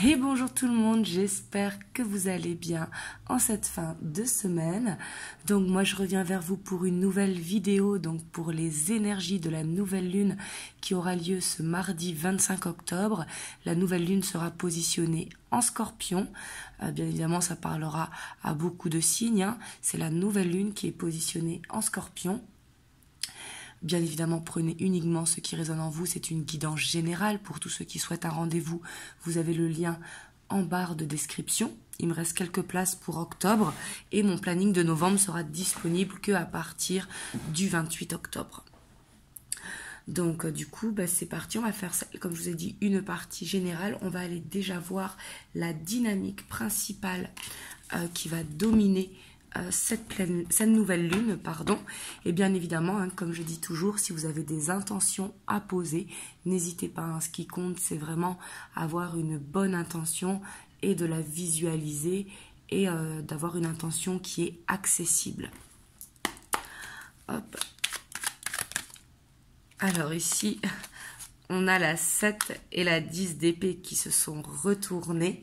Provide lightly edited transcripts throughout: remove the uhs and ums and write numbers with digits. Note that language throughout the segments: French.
Et bonjour tout le monde, j'espère que vous allez bien en cette fin de semaine. Donc moi je reviens vers vous pour une nouvelle vidéo, donc pour les énergies de la nouvelle lune qui aura lieu ce mardi 25 octobre. La nouvelle lune sera positionnée en Scorpion. Bien évidemment ça parlera à beaucoup de signes, hein. C'est la nouvelle lune qui est positionnée en Scorpion. Bien évidemment, prenez uniquement ce qui résonne en vous. C'est une guidance générale. Pour tous ceux qui souhaitent un rendez-vous, vous avez le lien en barre de description. Il me reste quelques places pour octobre et mon planning de novembre sera disponible qu'à partir du 28 octobre. Donc du coup, c'est parti. On va faire, comme je vous ai dit, une partie générale. On va aller déjà voir la dynamique principale qui va dominer cette nouvelle lune, et bien évidemment, hein, comme je dis toujours, si vous avez des intentions à poser, n'hésitez pas, hein. Ce qui compte, c'est vraiment avoir une bonne intention et de la visualiser et d'avoir une intention qui est accessible. Hop. Alors ici, on a la 7 et la 10 d'épée qui se sont retournées.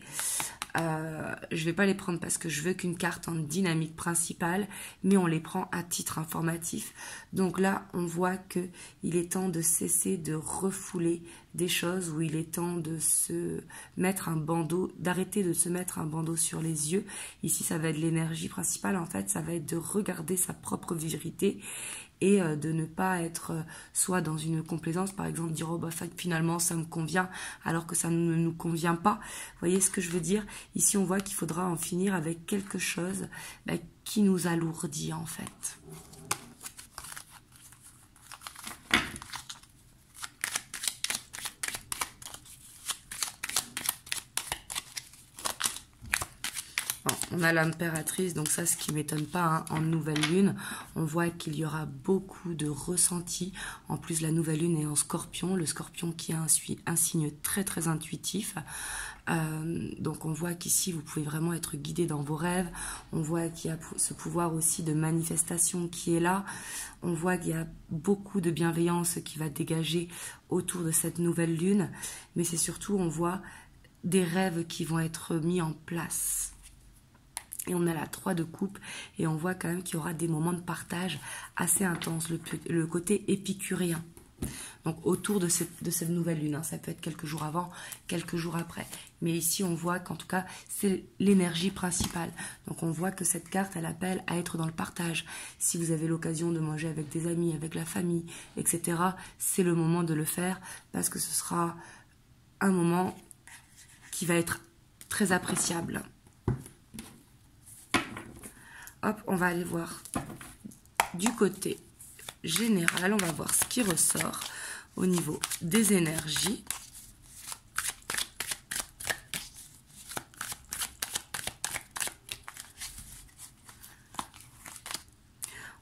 Je ne vais pas les prendre parce que je veux qu'une carte en dynamique principale, mais on les prend à titre informatif. Donc là, on voit qu'il est temps de cesser de refouler des choses, où il est temps de se mettre un bandeau, d'arrêter de se mettre un bandeau sur les yeux. Ici, ça va être l'énergie principale, en fait, ça va être de regarder sa propre vérité et de ne pas être soit dans une complaisance, par exemple dire oh bah finalement ça me convient alors que ça ne nous convient pas. Vous voyez ce que je veux dire? Ici on voit qu'il faudra en finir avec quelque chose qui nous alourdit en fait. Bon, on a l'impératrice, donc ça, ce qui ne m'étonne pas, hein, en nouvelle lune, on voit qu'il y aura beaucoup de ressentis. En plus, la nouvelle lune est en scorpion, le scorpion qui est un signe très très intuitif. Donc on voit qu'ici, vous pouvez vraiment être guidé dans vos rêves. On voit qu'il y a ce pouvoir aussi de manifestation qui est là. On voit qu'il y a beaucoup de bienveillance qui va dégager autour de cette nouvelle lune. Mais c'est surtout, on voit des rêves qui vont être mis en place. Et on a la 3 de coupe et on voit quand même qu'il y aura des moments de partage assez intenses, le côté épicurien. Donc autour de cette nouvelle lune, hein, ça peut être quelques jours avant, quelques jours après. Mais ici on voit qu'en tout cas c'est l'énergie principale. Donc on voit que cette carte elle appelle à être dans le partage. Si vous avez l'occasion de manger avec des amis, avec la famille, etc. c'est le moment de le faire parce que ce sera un moment qui va être très appréciable. Hop, on va aller voir du côté général, on va voir ce qui ressort au niveau des énergies.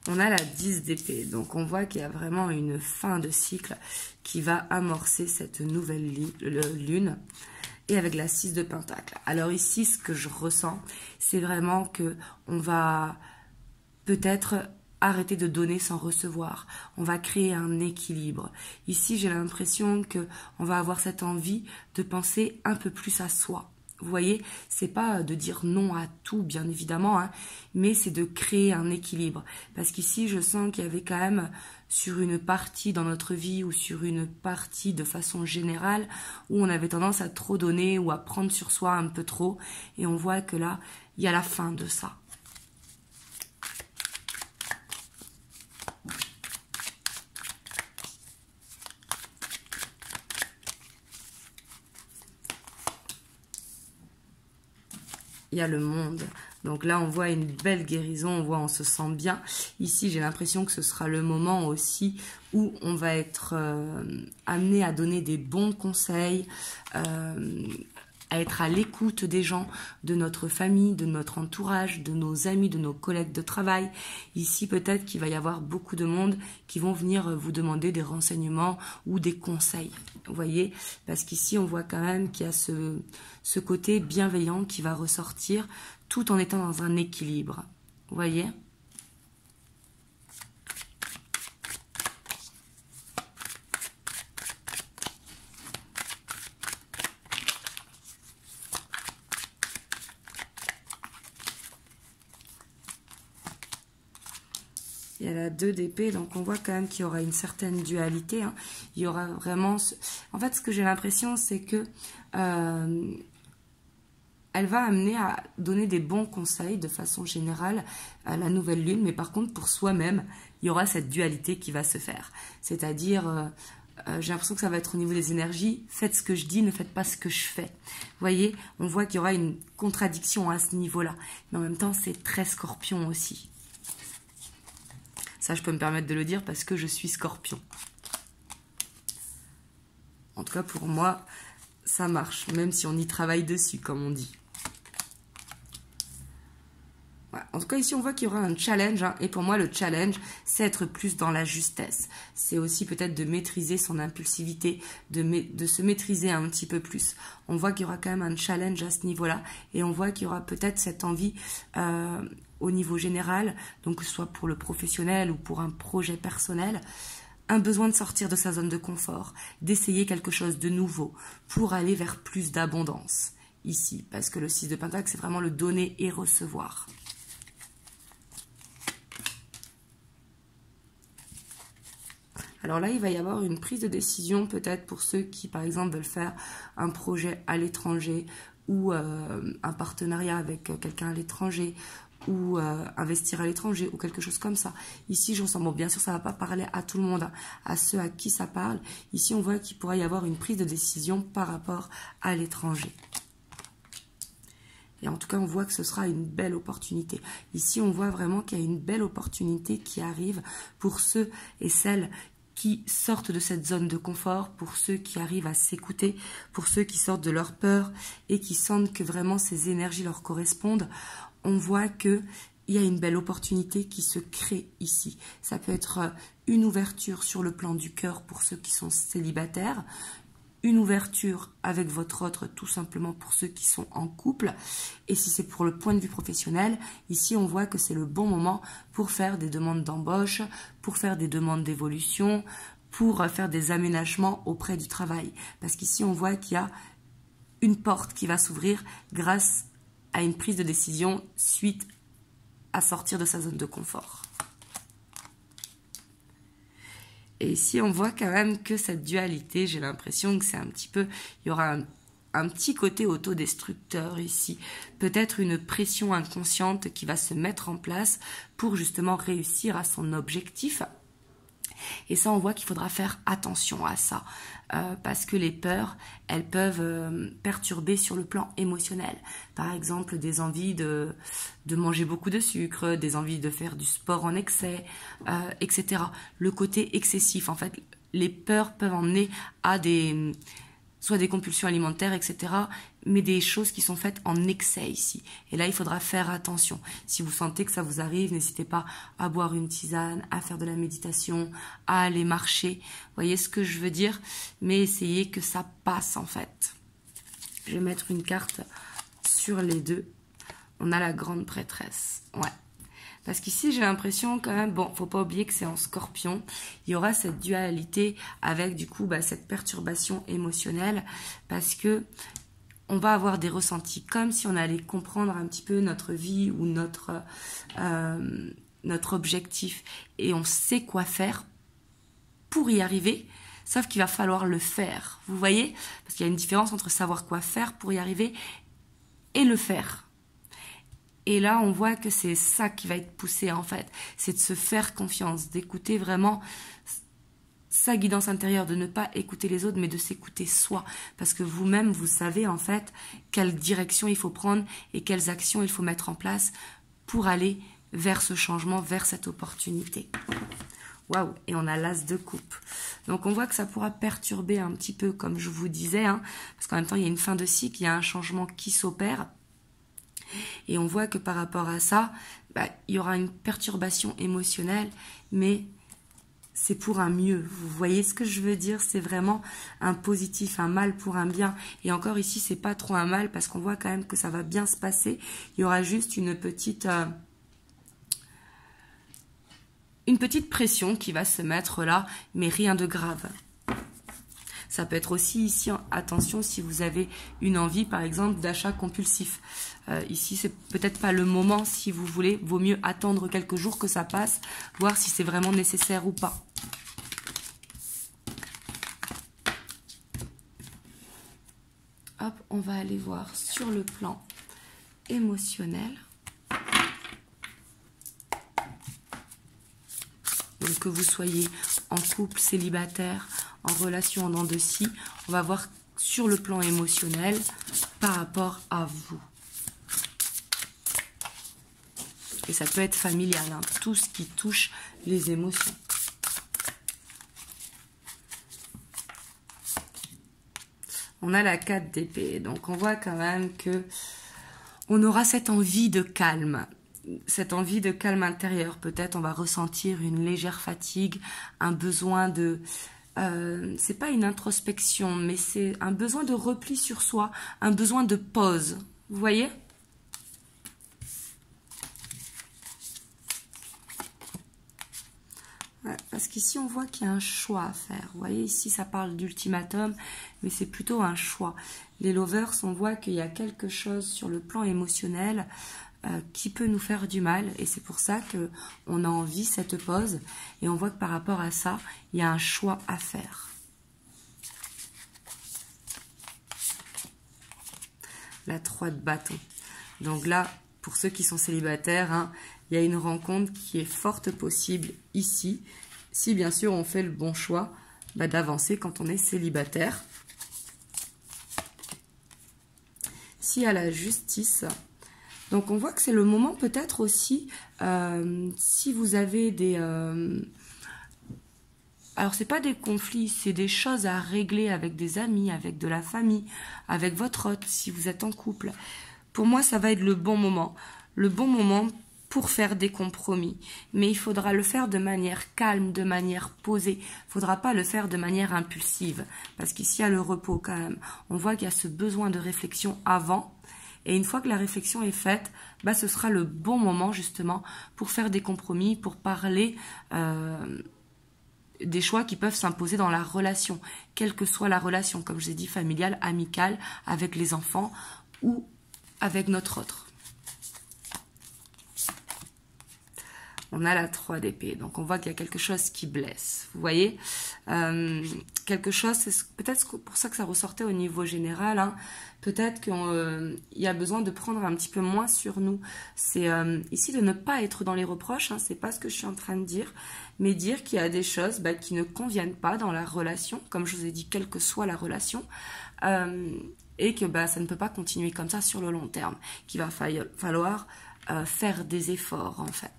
On a la 10 d'épée, donc on voit qu'il y a vraiment une fin de cycle qui va amorcer cette nouvelle lune. Et avec la 6 de pentacle. Alors ici, ce que je ressens, c'est vraiment que on va peut-être arrêter de donner sans recevoir. On va créer un équilibre. Ici, j'ai l'impression que on va avoir cette envie de penser un peu plus à soi. Vous voyez, c'est pas de dire non à tout, bien évidemment, hein, mais c'est de créer un équilibre. Parce qu'ici, je sens qu'il y avait quand même, sur une partie dans notre vie ou sur une partie de façon générale, où on avait tendance à trop donner ou à prendre sur soi un peu trop. Et on voit que là, il y a la fin de ça. Il y a le monde. Donc là, on voit une belle guérison, on se sent bien. Ici, j'ai l'impression que ce sera le moment aussi où on va être amené à donner des bons conseils, à être à l'écoute des gens, de notre famille, de notre entourage, de nos amis, de nos collègues de travail. Ici, peut-être qu'il va y avoir beaucoup de monde qui vont venir vous demander des renseignements ou des conseils. Vous voyez, parce qu'ici, on voit quand même qu'il y a ce côté bienveillant qui va ressortir tout en étant dans un équilibre. Vous voyez ? Il y a la 2 d'épée, donc on voit quand même qu'il y aura une certaine dualité. Hein. Il y aura vraiment... En fait, ce que j'ai l'impression, c'est que elle va amener à donner des bons conseils de façon générale à la nouvelle lune, mais par contre, pour soi-même, il y aura cette dualité qui va se faire. C'est-à-dire, j'ai l'impression que ça va être au niveau des énergies, faites ce que je dis, ne faites pas ce que je fais. Vous voyez, on voit qu'il y aura une contradiction à ce niveau-là. Mais en même temps, c'est très Scorpion aussi. Ça, je peux me permettre de le dire parce que je suis Scorpion. En tout cas, pour moi, ça marche, même si on y travaille dessus, comme on dit. Voilà. En tout cas, ici, on voit qu'il y aura un challenge. Hein, et pour moi, le challenge, c'est être plus dans la justesse. C'est aussi peut-être de maîtriser son impulsivité, de se maîtriser un petit peu plus. On voit qu'il y aura quand même un challenge à ce niveau-là. Et on voit qu'il y aura peut-être cette envie au niveau général, donc que ce soit pour le professionnel ou pour un projet personnel, un besoin de sortir de sa zone de confort, d'essayer quelque chose de nouveau pour aller vers plus d'abondance. Ici, parce que le 6 de Pentacle, c'est vraiment le donner et recevoir. Alors là, il va y avoir une prise de décision peut-être pour ceux qui, par exemple, veulent faire un projet à l'étranger ou un partenariat avec quelqu'un à l'étranger ou investir à l'étranger ou quelque chose comme ça. Ici, je ressens, bon, bien sûr, ça ne va pas parler à tout le monde, hein, à ceux à qui ça parle. Ici, on voit qu'il pourrait y avoir une prise de décision par rapport à l'étranger. Et en tout cas, on voit que ce sera une belle opportunité. Ici, on voit vraiment qu'il y a une belle opportunité qui arrive pour ceux et celles qui sortent de cette zone de confort, pour ceux qui arrivent à s'écouter, pour ceux qui sortent de leur peur et qui sentent que vraiment ces énergies leur correspondent. On voit qu'il y a une belle opportunité qui se crée ici. Ça peut être une ouverture sur le plan du cœur pour ceux qui sont célibataires, une ouverture avec votre autre tout simplement pour ceux qui sont en couple. Et si c'est pour le point de vue professionnel, ici on voit que c'est le bon moment pour faire des demandes d'embauche, pour faire des demandes d'évolution, pour faire des aménagements auprès du travail. Parce qu'ici on voit qu'il y a une porte qui va s'ouvrir grâce à une prise de décision suite à sortir de sa zone de confort. Et ici, on voit quand même que cette dualité, j'ai l'impression que c'est un petit peu... Il y aura un petit côté autodestructeur ici. Peut-être une pression inconsciente qui va se mettre en place pour justement réussir à son objectif. Et ça, on voit qu'il faudra faire attention à ça. Parce que les peurs, elles peuvent perturber sur le plan émotionnel. Par exemple, des envies de manger beaucoup de sucre, des envies de faire du sport en excès, etc. Le côté excessif, en fait, les peurs peuvent emmener à soit des compulsions alimentaires, etc., mais des choses qui sont faites en excès ici. Et là, il faudra faire attention. Si vous sentez que ça vous arrive, n'hésitez pas à boire une tisane, à faire de la méditation, à aller marcher. Vous voyez ce que je veux dire? Mais essayez que ça passe, en fait. Je vais mettre une carte sur les deux. On a la grande prêtresse. Ouais. Parce qu'ici, j'ai l'impression quand même, bon, faut pas oublier que c'est en Scorpion, il y aura cette dualité avec du coup cette perturbation émotionnelle parce que on va avoir des ressentis comme si on allait comprendre un petit peu notre vie ou notre objectif et on sait quoi faire pour y arriver, sauf qu'il va falloir le faire. Vous voyez? Parce qu'il y a une différence entre savoir quoi faire pour y arriver et le faire. Et là, on voit que c'est ça qui va être poussé, en fait. C'est de se faire confiance, d'écouter vraiment sa guidance intérieure, de ne pas écouter les autres, mais de s'écouter soi. Parce que vous-même, vous savez, en fait, quelle direction il faut prendre et quelles actions il faut mettre en place pour aller vers ce changement, vers cette opportunité. Waouh! Et on a l'as de coupe. Donc, on voit que ça pourra perturber un petit peu, comme je vous disais, hein, parce qu'en même temps, il y a une fin de cycle, il y a un changement qui s'opère. Et on voit que par rapport à ça, il y aura une perturbation émotionnelle, mais c'est pour un mieux. Vous voyez ce que je veux dire? C'est vraiment un positif, un mal pour un bien. Et encore ici, c'est pas trop un mal parce qu'on voit quand même que ça va bien se passer. Il y aura juste une petite pression qui va se mettre là, mais rien de grave. Ça peut être aussi ici attention si vous avez une envie, par exemple, d'achat compulsif. Ici, c'est peut-être pas le moment si vous voulez. Vaut mieux attendre quelques jours que ça passe, voir si c'est vraiment nécessaire ou pas. Hop, on va aller voir sur le plan émotionnel. Donc que vous soyez en couple, célibataire, en relation en dents de scie, on va voir sur le plan émotionnel par rapport à vous. Et ça peut être familial, hein, tout ce qui touche les émotions. On a la 4 d'épée, donc on voit quand même que on aura cette envie de calme. Cette envie de calme intérieur, peut-être on va ressentir une légère fatigue, un besoin de... c'est pas une introspection, mais c'est un besoin de repli sur soi, un besoin de pause. Vous voyez ? Ouais, parce qu'ici on voit qu'il y a un choix à faire. Vous voyez, ici ça parle d'ultimatum, mais c'est plutôt un choix. Les lovers, on voit qu'il y a quelque chose sur le plan émotionnel qui peut nous faire du mal, et c'est pour ça qu'on a envie cette pause, et on voit que par rapport à ça, il y a un choix à faire. La 3 de bâton. Donc là, pour ceux qui sont célibataires, hein, il y a une rencontre qui est forte possible ici, si bien sûr on fait le bon choix d'avancer quand on est célibataire. Si à la justice... Donc on voit que c'est le moment peut-être aussi, si vous avez des... alors c'est pas des conflits, c'est des choses à régler avec des amis, avec de la famille, avec votre hôte, si vous êtes en couple. Pour moi, ça va être le bon moment. Le bon moment pour faire des compromis. Mais il faudra le faire de manière calme, de manière posée. Il ne faudra pas le faire de manière impulsive. Parce qu'ici, il y a le repos quand même. On voit qu'il y a ce besoin de réflexion avant. Et une fois que la réflexion est faite, ce sera le bon moment justement pour faire des compromis, pour parler des choix qui peuvent s'imposer dans la relation, quelle que soit la relation, comme je vous ai dit, familiale, amicale, avec les enfants ou avec notre autre. On a la 3 d'épée, donc on voit qu'il y a quelque chose qui blesse, vous voyez, quelque chose, c'est peut-être pour ça que ça ressortait au niveau général, hein. Peut-être qu'il y a besoin de prendre un petit peu moins sur nous, c'est ici de ne pas être dans les reproches, hein, c'est pas ce que je suis en train de dire, mais dire qu'il y a des choses qui ne conviennent pas dans la relation, comme je vous ai dit, quelle que soit la relation, et que ça ne peut pas continuer comme ça sur le long terme, qu'il va falloir faire des efforts en fait.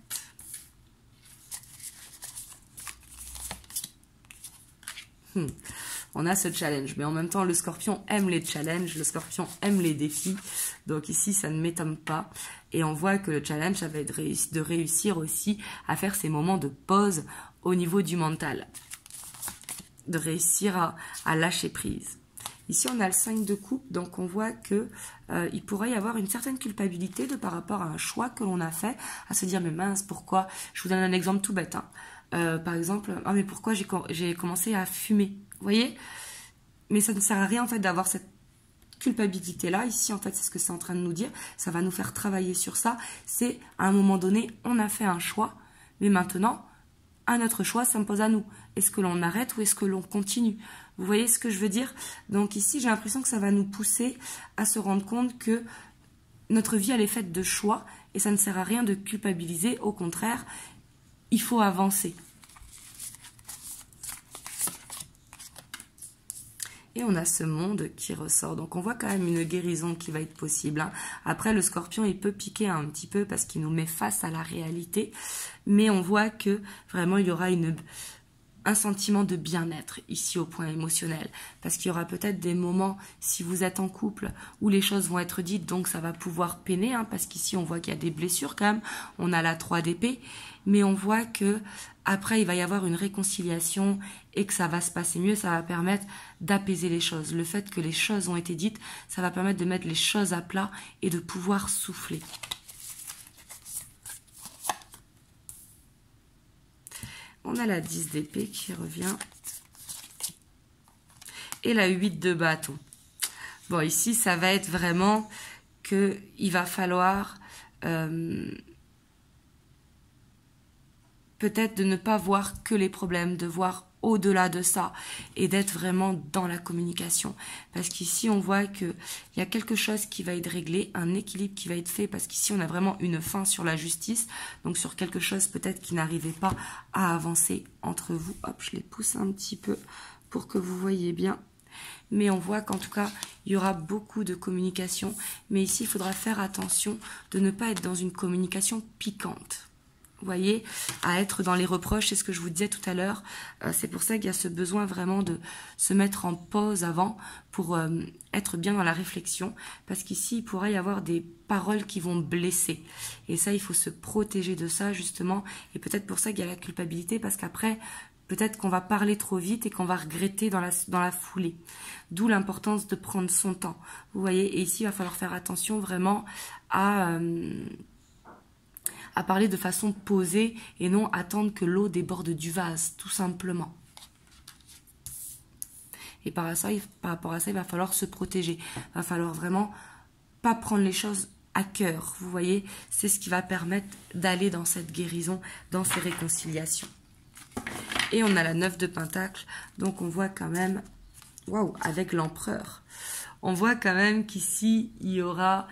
On a ce challenge, mais en même temps le scorpion aime les challenges, le scorpion aime les défis, donc ici ça ne m'étonne pas, et on voit que le challenge ça va être de réussir aussi à faire ces moments de pause au niveau du mental, de réussir à lâcher prise. Ici on a le 5 de coupe, donc on voit que il pourrait y avoir une certaine culpabilité par rapport à un choix que l'on a fait, à se dire mais mince pourquoi, je vous donne un exemple tout bête, hein. Par exemple, ah mais pourquoi j'ai commencé à fumer, vous voyez? Mais ça ne sert à rien en fait d'avoir cette culpabilité là, ici en fait c'est ce que c'est en train de nous dire, ça va nous faire travailler sur ça, c'est à un moment donné on a fait un choix, mais maintenant un autre choix s'impose à nous, est-ce que l'on arrête ou est-ce que l'on continue? Vous voyez ce que je veux dire? Donc ici j'ai l'impression que ça va nous pousser à se rendre compte que notre vie elle est faite de choix et ça ne sert à rien de culpabiliser, au contraire, il faut avancer. Et on a ce monde qui ressort. Donc on voit quand même une guérison qui va être possible, hein. Après le scorpion il peut piquer un petit peu parce qu'il nous met face à la réalité. Mais on voit que vraiment il y aura un sentiment de bien-être ici au point émotionnel. Parce qu'il y aura peut-être des moments, si vous êtes en couple, où les choses vont être dites, donc ça va pouvoir peiner, hein, parce qu'ici on voit qu'il y a des blessures quand même. On a la 3 d'épée, mais on voit que après il va y avoir une réconciliation et que ça va se passer mieux, ça va permettre d'apaiser les choses. Le fait que les choses ont été dites, ça va permettre de mettre les choses à plat et de pouvoir souffler. On a la 10 d'épée qui revient. et la 8 de bâton. Bon, ici, ça va être vraiment qu'il va falloir peut-être de ne pas voir que les problèmes, de voir au-delà de ça et d'être vraiment dans la communication. Parce qu'ici, on voit qu'il y a quelque chose qui va être réglé, un équilibre qui va être fait, parce qu'ici, on a vraiment une fin sur la justice, donc sur quelque chose peut-être qui n'arrivait pas à avancer entre vous. Hop, je les pousse un petit peu pour que vous voyez bien. Mais on voit qu'en tout cas, il y aura beaucoup de communication. Mais ici, il faudra faire attention de ne pas être dans une communication piquante. Vous voyez, à être dans les reproches, c'est ce que je vous disais tout à l'heure. C'est pour ça qu'il y a ce besoin vraiment de se mettre en pause avant pour être bien dans la réflexion. Parce qu'ici, il pourrait y avoir des paroles qui vont blesser. Et ça, il faut se protéger de ça, justement. Et peut-être pour ça qu'il y a la culpabilité, parce qu'après, peut-être qu'on va parler trop vite et qu'on va regretter dans la foulée. D'où l'importance de prendre son temps. Vous voyez, et ici, il va falloir faire attention vraiment à parler de façon posée et non attendre que l'eau déborde du vase, tout simplement. Et par rapport à ça, il va falloir se protéger. Il va falloir vraiment pas prendre les choses à cœur. Vous voyez, c'est ce qui va permettre d'aller dans cette guérison, dans ces réconciliations. Et on a la 9 de Pentacle, donc on voit quand même, waouh, avec l'empereur, on voit quand même qu'ici, il y aura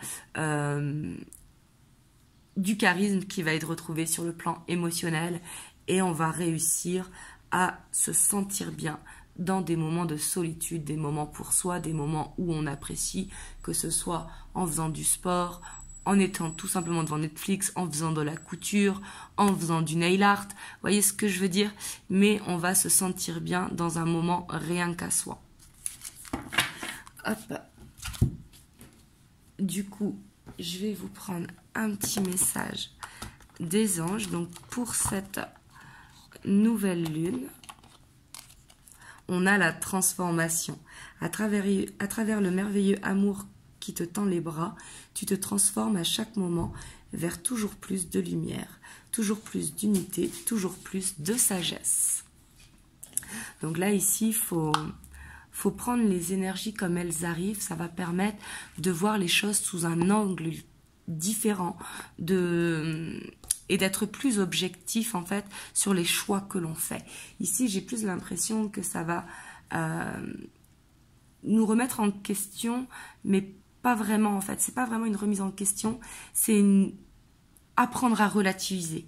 du charisme qui va être retrouvé sur le plan émotionnel et on va réussir à se sentir bien dans des moments de solitude, des moments pour soi, des moments où on apprécie, que ce soit en faisant du sport, en étant tout simplement devant Netflix, en faisant de la couture, en faisant du nail art, vous voyez ce que je veux dire? Mais on va se sentir bien dans un moment rien qu'à soi. Hop. Du coup, je vais vous prendre un petit message des anges. Donc, pour cette nouvelle lune, on a la transformation. À travers le merveilleux amour qui te tend les bras, tu te transformes à chaque moment vers toujours plus de lumière, toujours plus d'unité, toujours plus de sagesse. Donc là, ici, il faut prendre les énergies comme elles arrivent. Ça va permettre de voir les choses sous un angle différent et d'être plus objectif, en fait, sur les choix que l'on fait. Ici, j'ai plus l'impression que ça va nous remettre en question, mais pas vraiment, en fait. C'est pas vraiment une remise en question, c'est apprendre à relativiser.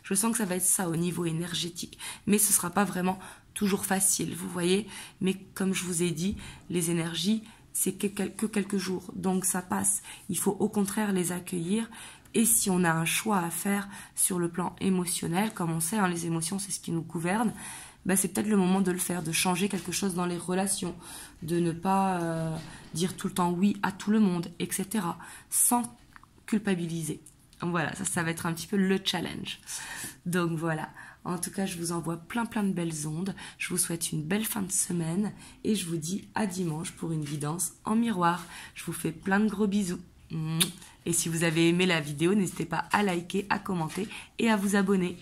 Je sens que ça va être ça au niveau énergétique, mais ce sera pas vraiment toujours facile, vous voyez. Mais comme je vous ai dit, les énergies, c'est que quelques jours, donc ça passe. Il faut au contraire les accueillir. Et si on a un choix à faire sur le plan émotionnel, comme on sait, hein, les émotions, c'est ce qui nous gouverne, ben c'est peut-être le moment de le faire, de changer quelque chose dans les relations, de ne pas dire tout le temps oui à tout le monde, etc. Sans culpabiliser. Voilà, ça va être un petit peu le challenge. Donc voilà, en tout cas, je vous envoie plein de belles ondes. Je vous souhaite une belle fin de semaine et je vous dis à dimanche pour une guidance en miroir. Je vous fais plein de gros bisous. Et si vous avez aimé la vidéo, n'hésitez pas à liker, à commenter et à vous abonner.